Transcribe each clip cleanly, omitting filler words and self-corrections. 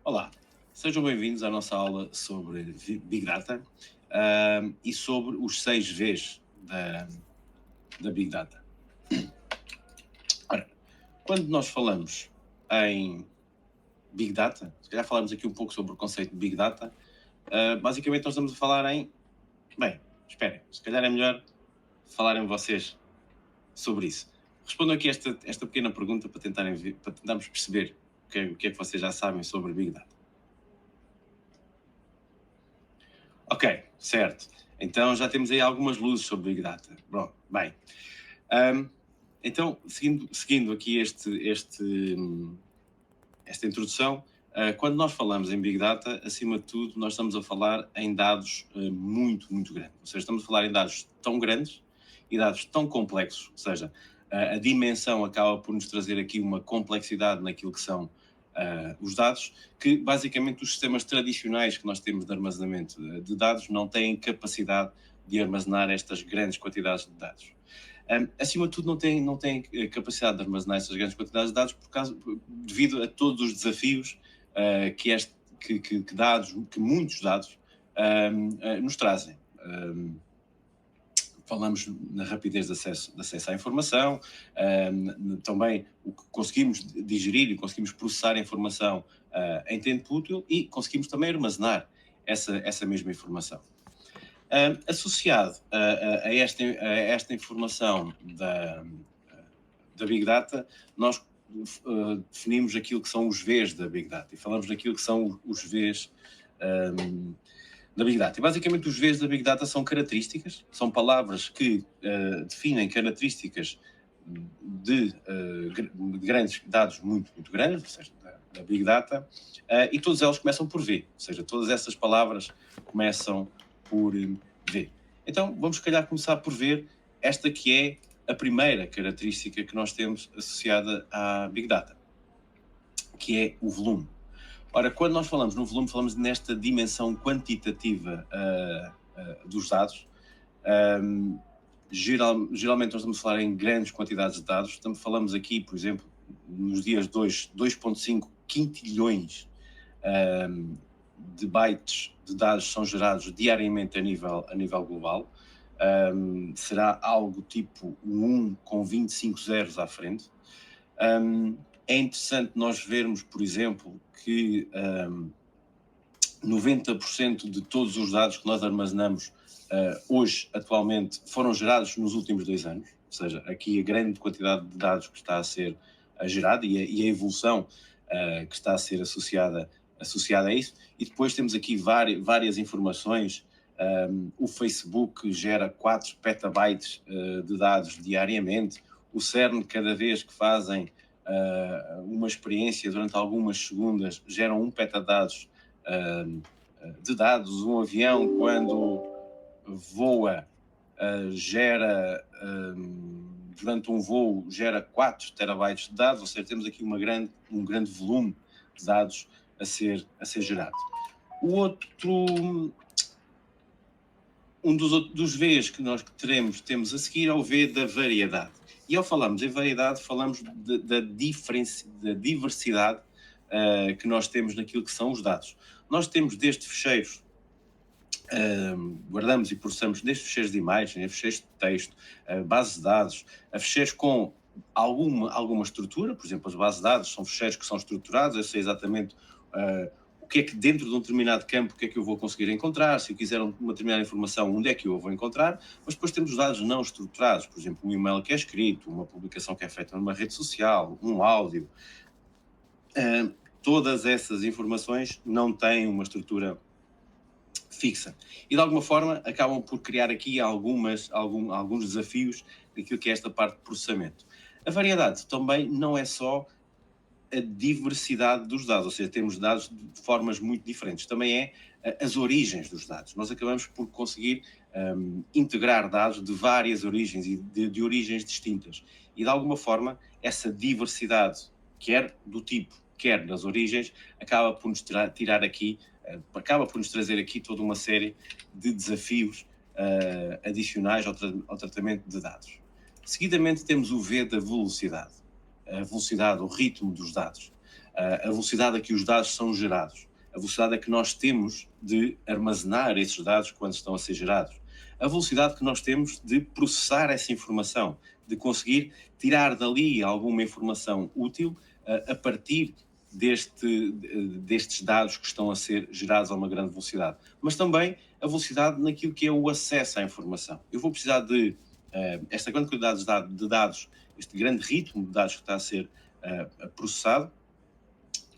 Olá, sejam bem-vindos à nossa aula sobre Big Data, e sobre os 6 Vs da Big Data. Ora, quando nós falamos em Big Data, se calhar falamos aqui um pouco sobre o conceito de Big Data, basicamente nós estamos a falar em... Bem, esperem, se calhar é melhor falarem vocês sobre isso. Respondam aqui esta pequena pergunta para tentarmos perceber o que é que vocês já sabem sobre Big Data. Ok, certo. Então já temos aí algumas luzes sobre Big Data. Bom, bem. Ahm, então, seguindo aqui esta introdução, quando nós falamos em Big Data, acima de tudo, nós estamos a falar em dados muito, muito grandes. Ou seja, estamos a falar em dados tão grandes e dados tão complexos, ou seja, a dimensão acaba por nos trazer aqui uma complexidade naquilo que são os dados, que basicamente os sistemas tradicionais que nós temos de armazenamento de dados não têm capacidade de armazenar estas grandes quantidades de dados. Acima de tudo, não tem capacidade de armazenar essas grandes quantidades de dados devido a todos os desafios que muitos dados nos trazem. Falamos na rapidez de acesso à informação, também o que conseguimos digerir e conseguimos processar a informação em tempo útil e conseguimos também armazenar essa mesma informação. Associado a esta informação da Big Data, nós definimos aquilo que são os Vs da Big Data e falamos daquilo que são os Vs da Big Data. E basicamente os Vs da Big Data são características, são palavras que definem características de grandes dados muito, muito grandes, ou seja, da Big Data, e todas elas começam por V, ou seja, todas essas palavras começam por V. Então, vamos, se calhar, começar por ver esta que é a primeira característica que nós temos associada à Big Data, que é o volume. Ora, quando nós falamos no volume, falamos nesta dimensão quantitativa dos dados. Geralmente nós estamos a falar em grandes quantidades de dados. Falamos aqui, por exemplo, nos dias 2,5 quintilhões de bytes de dados são gerados diariamente a nível global. Será algo tipo um 1 com 25 zeros à frente. É interessante nós vermos, por exemplo, que 90% de todos os dados que nós armazenamos hoje, atualmente, foram gerados nos últimos 2 anos. Ou seja, aqui a grande quantidade de dados que está a ser gerada e a evolução que está a ser associada a isso. E depois temos aqui várias informações. O Facebook gera 4 petabytes de dados diariamente. O CERN, cada vez que fazem uma experiência durante algumas segundos, geram 1 petadados de dados. Um avião, quando voa, durante um voo, gera 4 terabytes de dados, ou seja, temos aqui um grande volume de dados a ser gerado. Um dos Vs que nós temos a seguir é o V da variedade. E ao falarmos em variedade, falamos da diversidade que nós temos naquilo que são os dados. Nós temos desde fecheiros, guardamos e processamos desde fecheiros de imagens, a fecheiros de texto, bases de dados, a fecheiros com alguma estrutura. Por exemplo, as bases de dados são fecheiros que são estruturados. Eu sei exatamente o que é que dentro de um determinado campo, o que é que eu vou conseguir encontrar, se eu quiser uma determinada informação, onde é que eu a vou encontrar. Mas depois temos os dados não estruturados, por exemplo, um e-mail que é escrito, uma publicação que é feita numa rede social, um áudio. Todas essas informações não têm uma estrutura fixa e de alguma forma acabam por criar aqui alguns desafios naquilo que é esta parte de processamento. A variedade também não é só a diversidade dos dados, ou seja, temos dados de formas muito diferentes, também é as origens dos dados. Nós acabamos por conseguir integrar dados de várias origens e de origens distintas, e de alguma forma essa diversidade, quer do tipo, quer das origens, acaba por nos trazer aqui toda uma série de desafios adicionais ao tratamento de dados. Seguidamente temos o V da velocidade. A velocidade, o ritmo dos dados. a velocidade a que os dados são gerados, a velocidade a que nós temos de armazenar esses dados quando estão a ser gerados, a velocidade que nós temos de processar essa informação, de conseguir tirar dali alguma informação útil a partir destes dados que estão a ser gerados a uma grande velocidade, mas também a velocidade naquilo que é o acesso à informação. Eu vou precisar de esta grande quantidade de dados, este grande ritmo de dados que está a ser processado,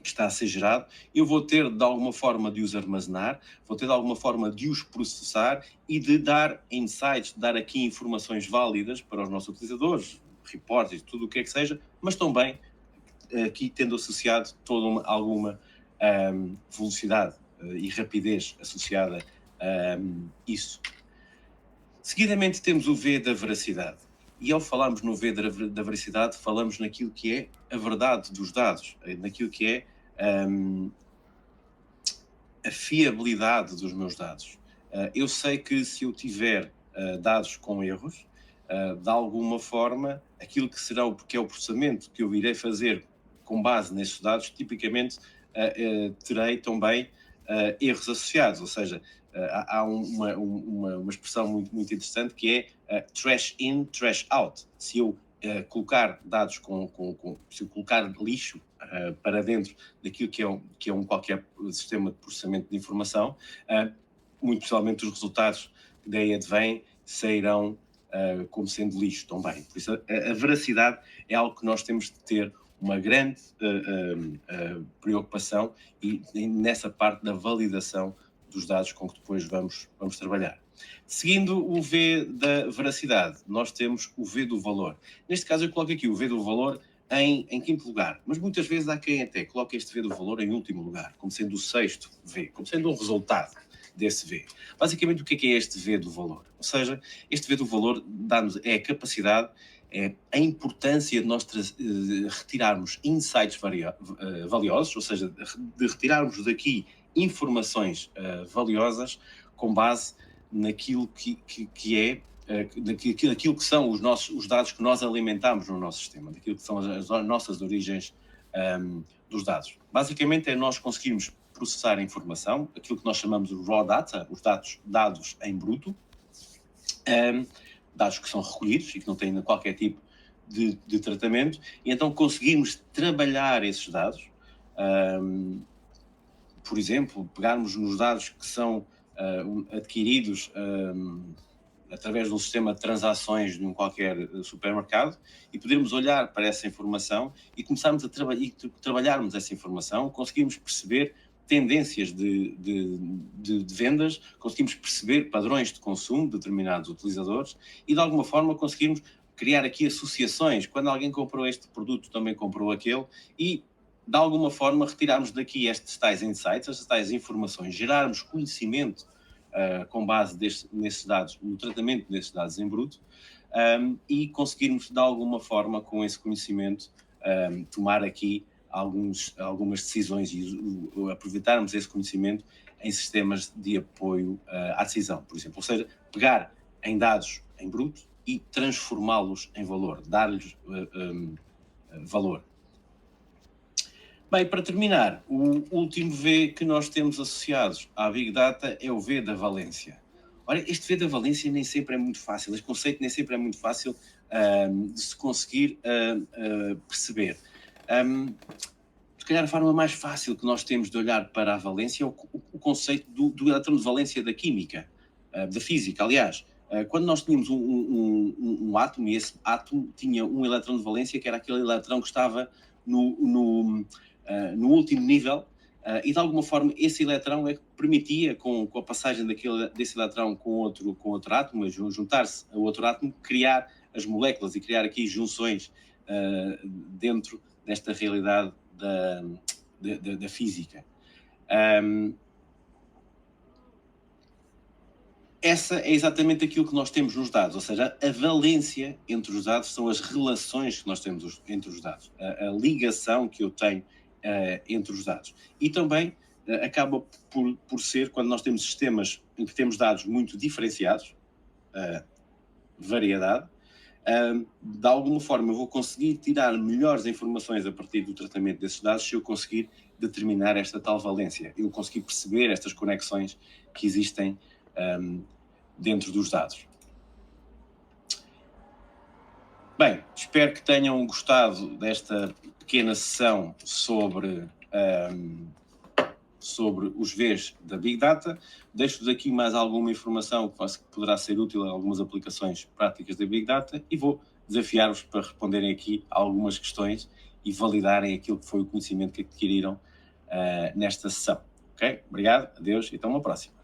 que está a ser gerado, eu vou ter de alguma forma de os armazenar, vou ter de alguma forma de os processar e de dar insights, de dar aqui informações válidas para os nossos utilizadores, reportes, tudo o que é que seja, mas também aqui tendo associado toda alguma velocidade e rapidez associada a isso. Seguidamente temos o V da veracidade. E ao falarmos no V da veracidade, falamos naquilo que é a verdade dos dados, naquilo que é a fiabilidade dos meus dados. Eu sei que se eu tiver dados com erros, de alguma forma, aquilo que será que é o processamento que eu irei fazer com base nesses dados, tipicamente terei também erros associados, ou seja, há uma expressão muito interessante que é trash in, trash out. Se eu colocar dados se eu colocar lixo para dentro daquilo que é qualquer sistema de processamento de informação, muito possivelmente os resultados que daí advêm sairão como sendo lixo também. Por isso, a veracidade é algo que nós temos de ter uma grande preocupação e nessa parte da validação dos dados com que depois vamos trabalhar. Seguindo o V da veracidade, nós temos o V do valor. Neste caso eu coloco aqui o V do valor em quinto lugar, mas muitas vezes há quem até coloca este V do valor em último lugar, como sendo o sexto V, como sendo um resultado desse V. Basicamente, o que é este V do valor? Ou seja, este V do valor dá-nos a capacidade, é a importância de nós retirarmos insights valiosos, ou seja, de retirarmos daqui informações valiosas com base naquilo que é daquilo que são os dados que nós alimentamos no nosso sistema, daquilo que são as nossas origens dos dados. Basicamente é nós conseguirmos processar a informação, aquilo que nós chamamos de raw data, os dados em bruto, dados que são recolhidos e que não têm qualquer tipo de tratamento, e então conseguirmos trabalhar esses dados, por exemplo, pegarmos nos dados que são adquiridos através de um sistema de transações num qualquer supermercado e podermos olhar para essa informação e começarmos a trabalharmos essa informação, conseguimos perceber tendências de vendas, conseguimos perceber padrões de consumo de determinados utilizadores e de alguma forma conseguimos criar aqui associações. Quando alguém comprou este produto, também comprou aquele e de alguma forma retirarmos daqui estes tais insights, estas tais informações, gerarmos conhecimento com base nesses dados, no tratamento desses dados em bruto, e conseguirmos de alguma forma com esse conhecimento tomar aqui algumas decisões e aproveitarmos esse conhecimento em sistemas de apoio à decisão, por exemplo. Ou seja, pegar em dados em bruto e transformá-los em valor, dar-lhes valor. Bem, para terminar, o último V que nós temos associados à Big Data é o V da valência. Ora, este V da valência nem sempre é muito fácil, este conceito nem sempre é muito fácil de se conseguir perceber. Se calhar a forma mais fácil que nós temos de olhar para a valência é o conceito do eletrão de valência da química, da física, aliás. Quando nós tínhamos um átomo, e esse átomo tinha um eletrão de valência, que era aquele eletrão que estava no último nível, e de alguma forma esse eletrão é que permitia, com a passagem desse eletrão com outro átomo, juntar-se a outro átomo, criar as moléculas e criar aqui junções dentro desta realidade da física. Essa é exatamente aquilo que nós temos nos dados, ou seja, a valência entre os dados são as relações que nós temos entre os dados, a ligação que eu tenho entre os dados. E também acaba por ser, quando nós temos sistemas em que temos dados muito diferenciados, variedade, de alguma forma eu vou conseguir tirar melhores informações a partir do tratamento desses dados se eu conseguir determinar esta tal valência, eu conseguir perceber estas conexões que existem dentro dos dados. Bem, espero que tenham gostado desta pequena sessão sobre os Vs da Big Data. Deixo-vos aqui mais alguma informação que poderá ser útil em algumas aplicações práticas da Big Data e vou desafiar-vos para responderem aqui a algumas questões e validarem aquilo que foi o conhecimento que adquiriram nesta sessão. Ok? Obrigado, adeus e até uma próxima.